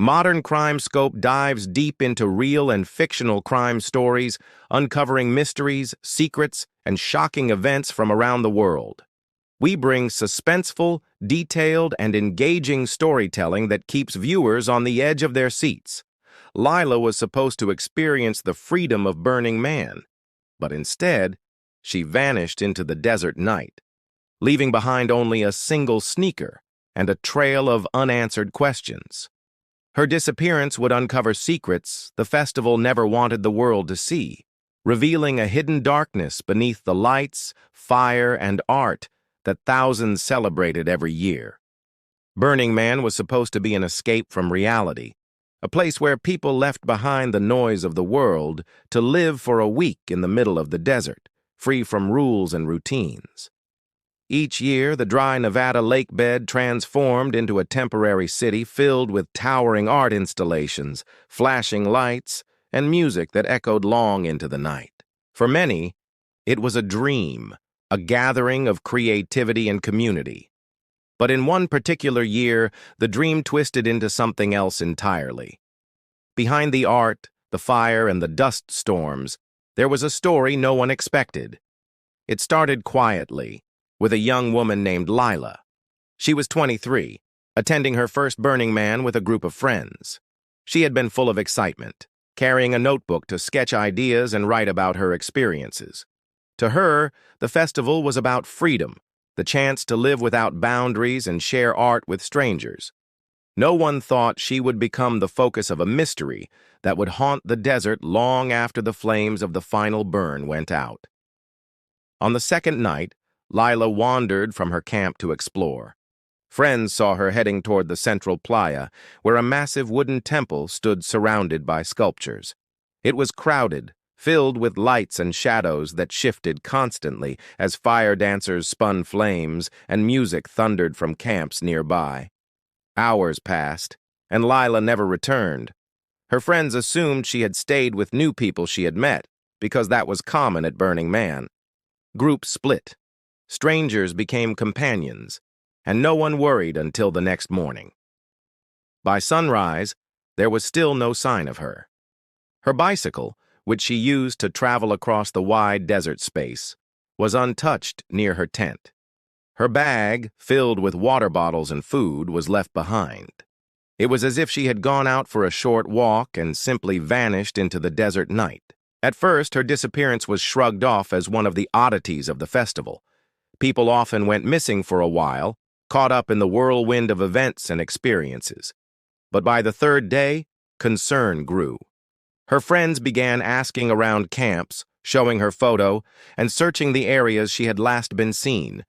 Modern Crime Scope dives deep into real and fictional crime stories, uncovering mysteries, secrets, and shocking events from around the world. We bring suspenseful, detailed, and engaging storytelling that keeps viewers on the edge of their seats. Lila was supposed to experience the freedom of Burning Man, but instead, she vanished into the desert night, leaving behind only a single sneaker and a trail of unanswered questions. Her disappearance would uncover secrets the festival never wanted the world to see, revealing a hidden darkness beneath the lights, fire, and art that thousands celebrated every year. Burning Man was supposed to be an escape from reality, a place where people left behind the noise of the world to live for a week in the middle of the desert, free from rules and routines. Each year, the dry Nevada lake bed transformed into a temporary city filled with towering art installations, flashing lights, and music that echoed long into the night. For many, it was a dream, a gathering of creativity and community. But in one particular year, the dream twisted into something else entirely. Behind the art, the fire, and the dust storms, there was a story no one expected. It started quietly, with a young woman named Lila. She was 23, attending her first Burning Man with a group of friends. She had been full of excitement, carrying a notebook to sketch ideas and write about her experiences. To her, the festival was about freedom, the chance to live without boundaries and share art with strangers. No one thought she would become the focus of a mystery that would haunt the desert long after the flames of the final burn went out. On the second night, Lila wandered from her camp to explore. Friends saw her heading toward the central playa, where a massive wooden temple stood surrounded by sculptures. It was crowded, filled with lights and shadows that shifted constantly as fire dancers spun flames and music thundered from camps nearby. Hours passed, and Lila never returned. Her friends assumed she had stayed with new people she had met, because that was common at Burning Man. Groups split. Strangers became companions, and no one worried until the next morning. By sunrise, there was still no sign of her. Her bicycle, which she used to travel across the wide desert space, was untouched near her tent. Her bag, filled with water bottles and food, was left behind. It was as if she had gone out for a short walk and simply vanished into the desert night. At first, her disappearance was shrugged off as one of the oddities of the festival. People often went missing for a while, caught up in the whirlwind of events and experiences. But by the third day, concern grew. Her friends began asking around camps, showing her photo, and searching the areas she had last been seen.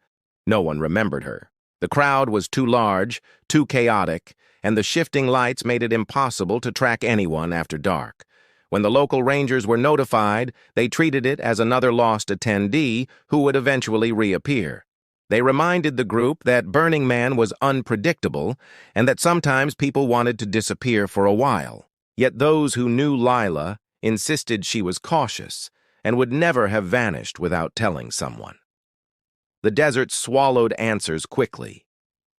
No one remembered her. The crowd was too large, too chaotic, and the shifting lights made it impossible to track anyone after dark. When the local rangers were notified, they treated it as another lost attendee who would eventually reappear. They reminded the group that Burning Man was unpredictable and that sometimes people wanted to disappear for a while. Yet those who knew Lila insisted she was cautious and would never have vanished without telling someone. The desert swallowed answers quickly.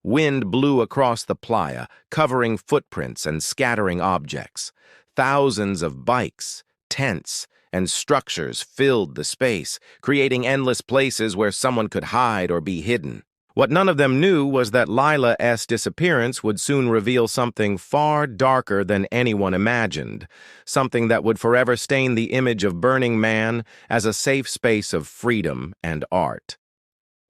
Wind blew across the playa, covering footprints and scattering objects. Thousands of bikes, tents, and structures filled the space, creating endless places where someone could hide or be hidden. What none of them knew was that Lila's disappearance would soon reveal something far darker than anyone imagined, something that would forever stain the image of Burning Man as a safe space of freedom and art.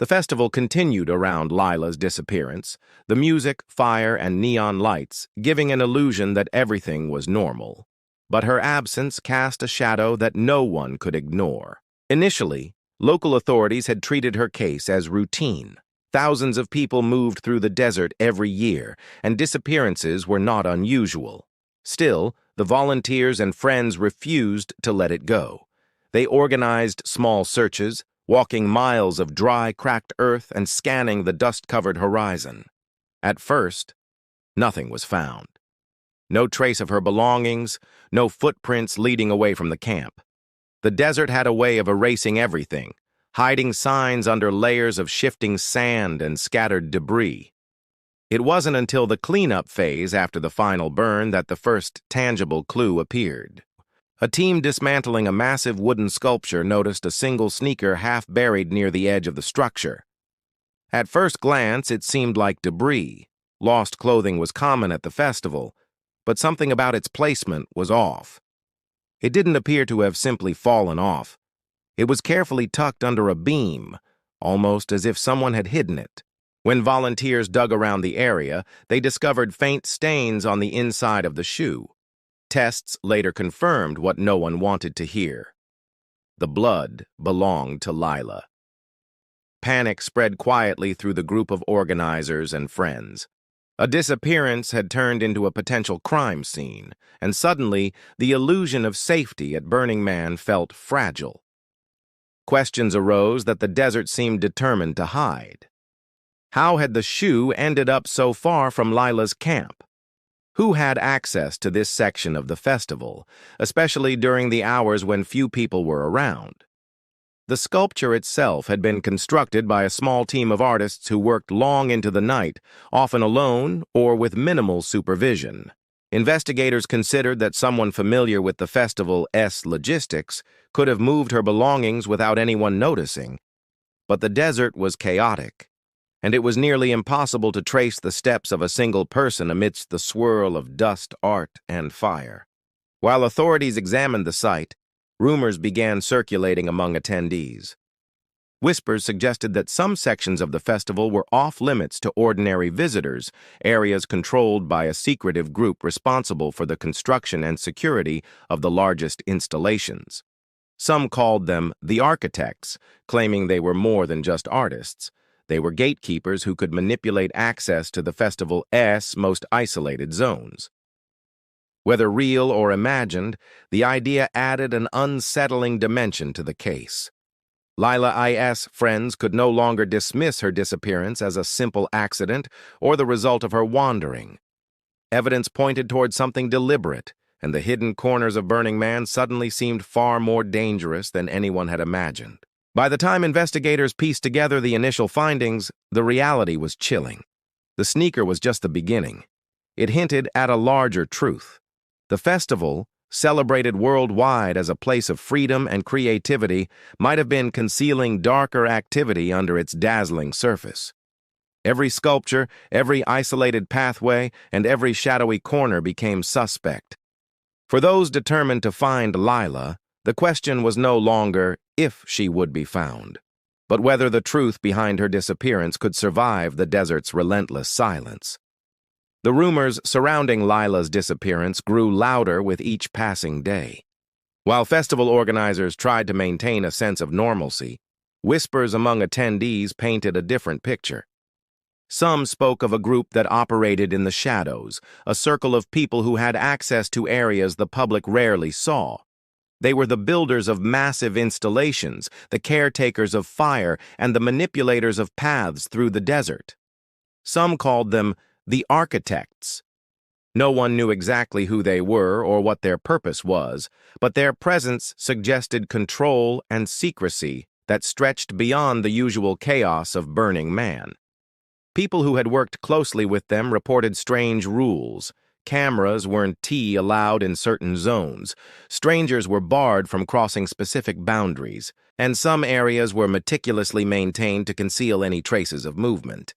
The festival continued around Lila's disappearance, the music, fire, and neon lights giving an illusion that everything was normal. But her absence cast a shadow that no one could ignore. Initially, local authorities had treated her case as routine. Thousands of people moved through the desert every year, and disappearances were not unusual. Still, the volunteers and friends refused to let it go. They organized small searches, walking miles of dry, cracked earth and scanning the dust-covered horizon. At first, nothing was found. No trace of her belongings, no footprints leading away from the camp. The desert had a way of erasing everything, hiding signs under layers of shifting sand and scattered debris. It wasn't until the cleanup phase after the final burn that the first tangible clue appeared. A team dismantling a massive wooden sculpture noticed a single sneaker half buried near the edge of the structure. At first glance, it seemed like debris. Lost clothing was common at the festival, but something about its placement was off. It didn't appear to have simply fallen off. It was carefully tucked under a beam, almost as if someone had hidden it. When volunteers dug around the area, they discovered faint stains on the inside of the shoe. Tests later confirmed what no one wanted to hear. The blood belonged to Lila. Panic spread quietly through the group of organizers and friends. A disappearance had turned into a potential crime scene, and suddenly the illusion of safety at Burning Man felt fragile. Questions arose that the desert seemed determined to hide. How had the shoe ended up so far from Lila's camp? Who had access to this section of the festival, especially during the hours when few people were around? The sculpture itself had been constructed by a small team of artists who worked long into the night, often alone or with minimal supervision. Investigators considered that someone familiar with the festival's logistics could have moved her belongings without anyone noticing. But the desert was chaotic, and it was nearly impossible to trace the steps of a single person amidst the swirl of dust, art, and fire. While authorities examined the site, rumors began circulating among attendees. Whispers suggested that some sections of the festival were off-limits to ordinary visitors, areas controlled by a secretive group responsible for the construction and security of the largest installations. Some called them the architects, claiming they were more than just artists. They were gatekeepers who could manipulate access to the festival's most isolated zones. Whether real or imagined, the idea added an unsettling dimension to the case. Lila's friends could no longer dismiss her disappearance as a simple accident or the result of her wandering. Evidence pointed toward something deliberate, and the hidden corners of Burning Man suddenly seemed far more dangerous than anyone had imagined. By the time investigators pieced together the initial findings, the reality was chilling. The sneaker was just the beginning. It hinted at a larger truth. The festival, celebrated worldwide as a place of freedom and creativity, might have been concealing darker activity under its dazzling surface. Every sculpture, every isolated pathway, and every shadowy corner became suspect. For those determined to find Lila, the question was no longer if she would be found, but whether the truth behind her disappearance could survive the desert's relentless silence. The rumors surrounding Lila's disappearance grew louder with each passing day. While festival organizers tried to maintain a sense of normalcy, whispers among attendees painted a different picture. Some spoke of a group that operated in the shadows, a circle of people who had access to areas the public rarely saw. They were the builders of massive installations, the caretakers of fire, and the manipulators of paths through the desert. Some called them the architects. No one knew exactly who they were or what their purpose was, but their presence suggested control and secrecy that stretched beyond the usual chaos of Burning Man. People who had worked closely with them reported strange rules. Cameras weren't allowed in certain zones, strangers were barred from crossing specific boundaries, and some areas were meticulously maintained to conceal any traces of movement.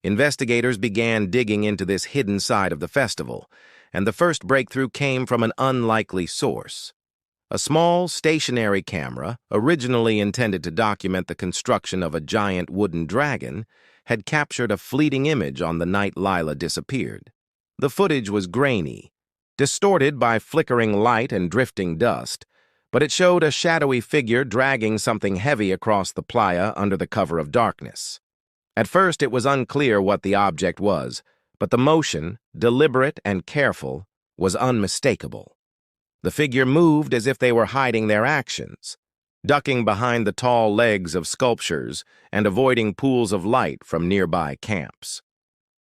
Investigators began digging into this hidden side of the festival, and the first breakthrough came from an unlikely source. A small, stationary camera, originally intended to document the construction of a giant wooden dragon, had captured a fleeting image on the night Lila disappeared. The footage was grainy, distorted by flickering light and drifting dust, but it showed a shadowy figure dragging something heavy across the playa under the cover of darkness. At first, it was unclear what the object was, but the motion, deliberate and careful, was unmistakable. The figure moved as if they were hiding their actions, ducking behind the tall legs of sculptures and avoiding pools of light from nearby camps.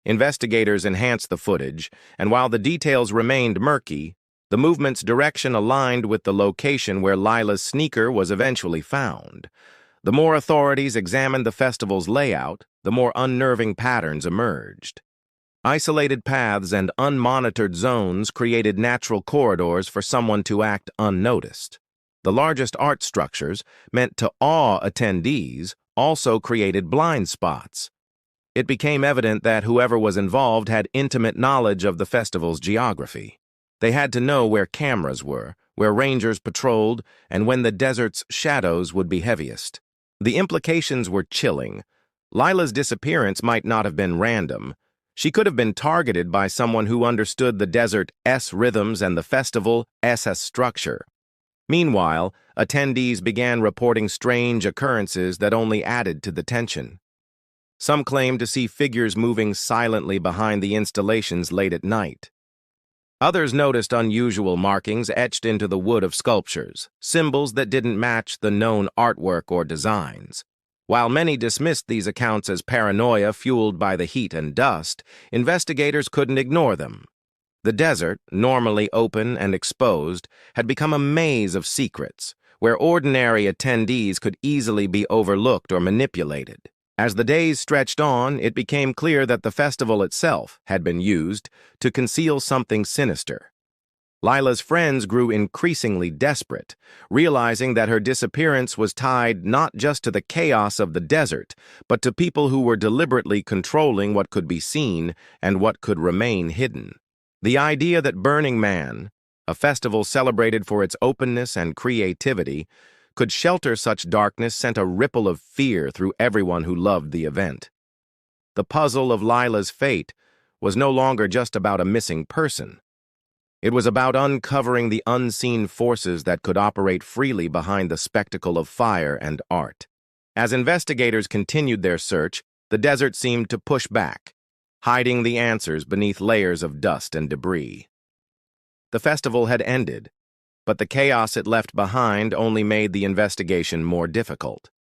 Investigators enhanced the footage, and while the details remained murky, the movement's direction aligned with the location where Lila's sneaker was eventually found. The more authorities examined the festival's layout, the more unnerving patterns emerged. Isolated paths and unmonitored zones created natural corridors for someone to act unnoticed. The largest art structures, meant to awe attendees, also created blind spots. It became evident that whoever was involved had intimate knowledge of the festival's geography. They had to know where cameras were, where rangers patrolled, and when the desert's shadows would be heaviest. The implications were chilling. Lila's disappearance might not have been random. She could have been targeted by someone who understood the desert's rhythms and the festival's structure. Meanwhile, attendees began reporting strange occurrences that only added to the tension. Some claimed to see figures moving silently behind the installations late at night. Others noticed unusual markings etched into the wood of sculptures, symbols that didn't match the known artwork or designs. While many dismissed these accounts as paranoia fueled by the heat and dust, investigators couldn't ignore them. The desert, normally open and exposed, had become a maze of secrets, where ordinary attendees could easily be overlooked or manipulated. As the days stretched on, it became clear that the festival itself had been used to conceal something sinister. Lila's friends grew increasingly desperate, realizing that her disappearance was tied not just to the chaos of the desert, but to people who were deliberately controlling what could be seen and what could remain hidden. The idea that Burning Man, a festival celebrated for its openness and creativity, could shelter such darkness sent a ripple of fear through everyone who loved the event. The puzzle of Lila's fate was no longer just about a missing person. It was about uncovering the unseen forces that could operate freely behind the spectacle of fire and art. As investigators continued their search, the desert seemed to push back, hiding the answers beneath layers of dust and debris. The festival had ended, but the chaos it left behind only made the investigation more difficult.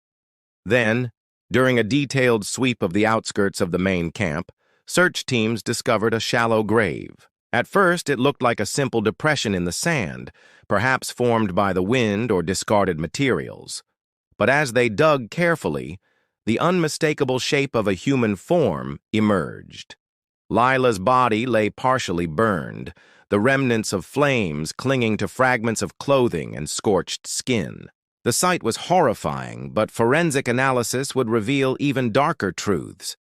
Then, during a detailed sweep of the outskirts of the main camp, search teams discovered a shallow grave. At first, it looked like a simple depression in the sand, perhaps formed by the wind or discarded materials. But as they dug carefully, the unmistakable shape of a human form emerged. Lila's body lay partially burned, the remnants of flames clinging to fragments of clothing and scorched skin. The sight was horrifying, but forensic analysis would reveal even darker truths.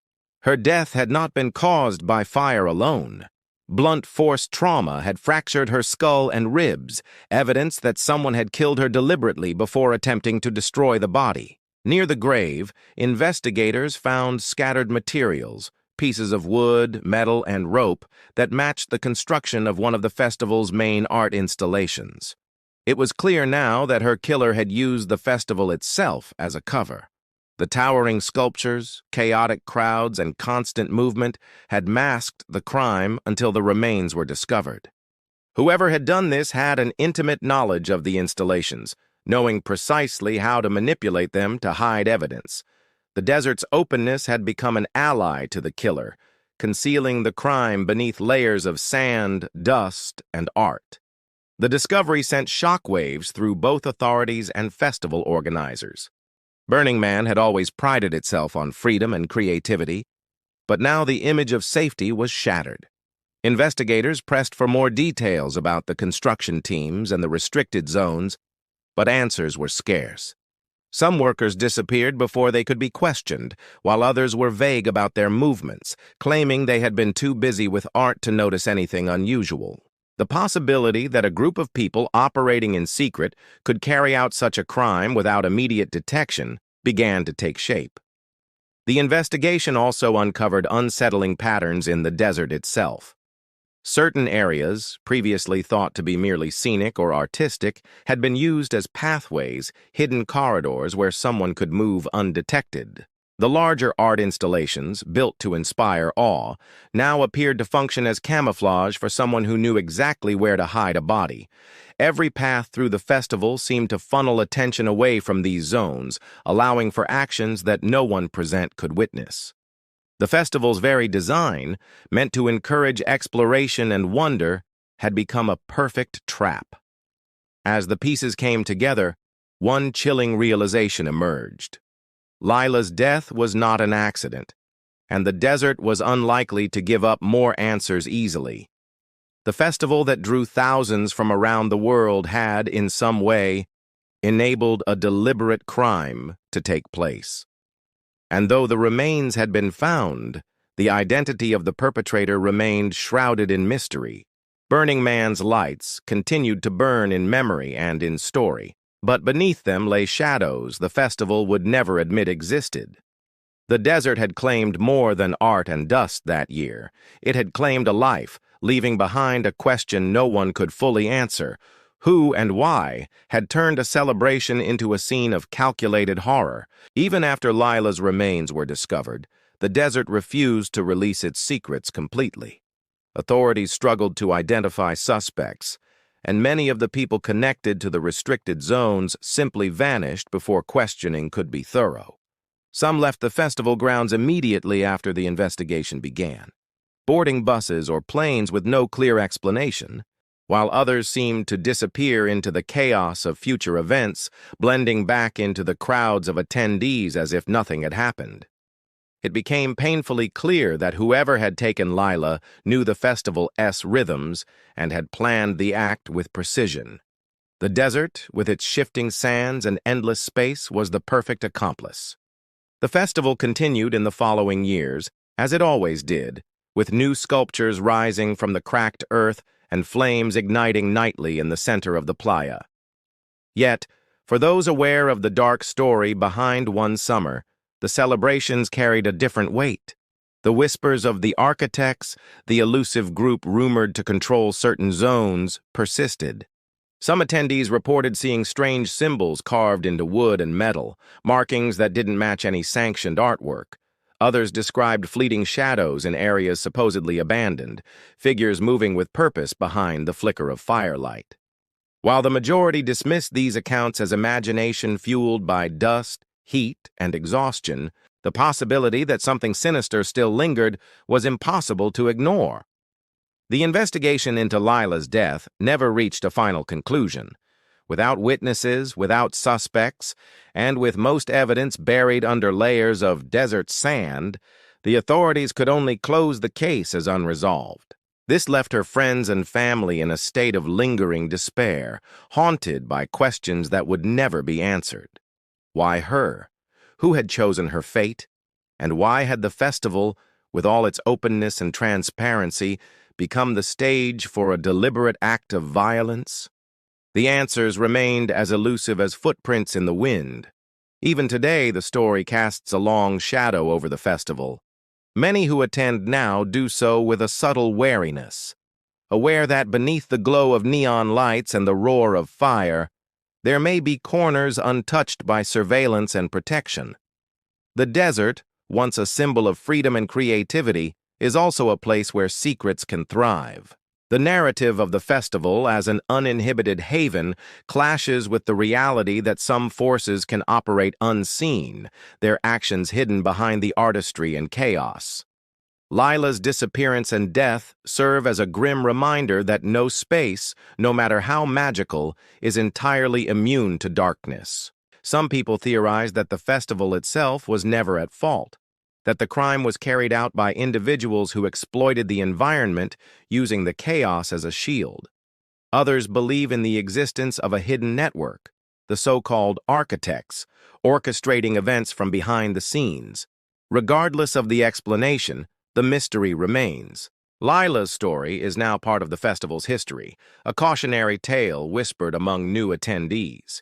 Her death had not been caused by fire alone. Blunt force trauma had fractured her skull and ribs, evidence that someone had killed her deliberately before attempting to destroy the body. Near the grave, investigators found scattered materials, pieces of wood, metal, and rope that matched the construction of one of the festival's main art installations. It was clear now that her killer had used the festival itself as a cover. The towering sculptures, chaotic crowds, and constant movement had masked the crime until the remains were discovered. Whoever had done this had an intimate knowledge of the installations, knowing precisely how to manipulate them to hide evidence. The desert's openness had become an ally to the killer, concealing the crime beneath layers of sand, dust, and art. The discovery sent shockwaves through both authorities and festival organizers. Burning Man had always prided itself on freedom and creativity, but now the image of safety was shattered. Investigators pressed for more details about the construction teams and the restricted zones, but answers were scarce. Some workers disappeared before they could be questioned, while others were vague about their movements, claiming they had been too busy with art to notice anything unusual. The possibility that a group of people operating in secret could carry out such a crime without immediate detection began to take shape. The investigation also uncovered unsettling patterns in the desert itself. Certain areas, previously thought to be merely scenic or artistic, had been used as pathways, hidden corridors where someone could move undetected. The larger art installations, built to inspire awe, now appeared to function as camouflage for someone who knew exactly where to hide a body. Every path through the festival seemed to funnel attention away from these zones, allowing for actions that no one present could witness. The festival's very design, meant to encourage exploration and wonder, had become a perfect trap. As the pieces came together, one chilling realization emerged. Lila's death was not an accident, and the desert was unlikely to give up more answers easily. The festival that drew thousands from around the world had, in some way, enabled a deliberate crime to take place. And though the remains had been found, the identity of the perpetrator remained shrouded in mystery. Burning Man's lights continued to burn in memory and in story, but beneath them lay shadows the festival would never admit existed. The desert had claimed more than art and dust that year. It had claimed a life, leaving behind a question no one could fully answer. Who and why had turned a celebration into a scene of calculated horror? Even after Lila's remains were discovered, the desert refused to release its secrets completely. Authorities struggled to identify suspects, and many of the people connected to the restricted zones simply vanished before questioning could be thorough. Some left the festival grounds immediately after the investigation began, boarding buses or planes with no clear explanation, while others seemed to disappear into the chaos of future events, blending back into the crowds of attendees as if nothing had happened. It became painfully clear that whoever had taken Lila knew the festival's rhythms and had planned the act with precision. The desert, with its shifting sands and endless space, was the perfect accomplice. The festival continued in the following years, as it always did, with new sculptures rising from the cracked earth and flames igniting nightly in the center of the playa. Yet, for those aware of the dark story behind One Summer, the celebrations carried a different weight. The whispers of the architects, the elusive group rumored to control certain zones, persisted. Some attendees reported seeing strange symbols carved into wood and metal, markings that didn't match any sanctioned artwork. Others described fleeting shadows in areas supposedly abandoned, figures moving with purpose behind the flicker of firelight. While the majority dismissed these accounts as imagination fueled by dust, heat, and exhaustion, the possibility that something sinister still lingered was impossible to ignore. The investigation into Lila's death never reached a final conclusion. Without witnesses, without suspects, and with most evidence buried under layers of desert sand, the authorities could only close the case as unresolved. This left her friends and family in a state of lingering despair, haunted by questions that would never be answered. Why her? Who had chosen her fate? And why had the festival, with all its openness and transparency, become the stage for a deliberate act of violence? The answers remained as elusive as footprints in the wind. Even today, the story casts a long shadow over the festival. Many who attend now do so with a subtle wariness, aware that beneath the glow of neon lights and the roar of fire, there may be corners untouched by surveillance and protection. The desert, once a symbol of freedom and creativity, is also a place where secrets can thrive. The narrative of the festival as an uninhibited haven clashes with the reality that some forces can operate unseen, their actions hidden behind the artistry and chaos. Lila's disappearance and death serve as a grim reminder that no space, no matter how magical, is entirely immune to darkness. Some people theorize that the festival itself was never at fault, that the crime was carried out by individuals who exploited the environment using the chaos as a shield. Others believe in the existence of a hidden network, the so-called architects, orchestrating events from behind the scenes. Regardless of the explanation, the mystery remains. Lila's story is now part of the festival's history, a cautionary tale whispered among new attendees.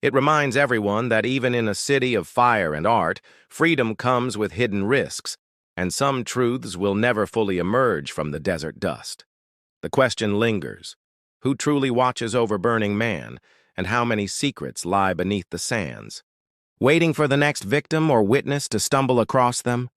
It reminds everyone that even in a city of fire and art, freedom comes with hidden risks, and some truths will never fully emerge from the desert dust. The question lingers: who truly watches over Burning Man, and how many secrets lie beneath the sands? Waiting for the next victim or witness to stumble across them?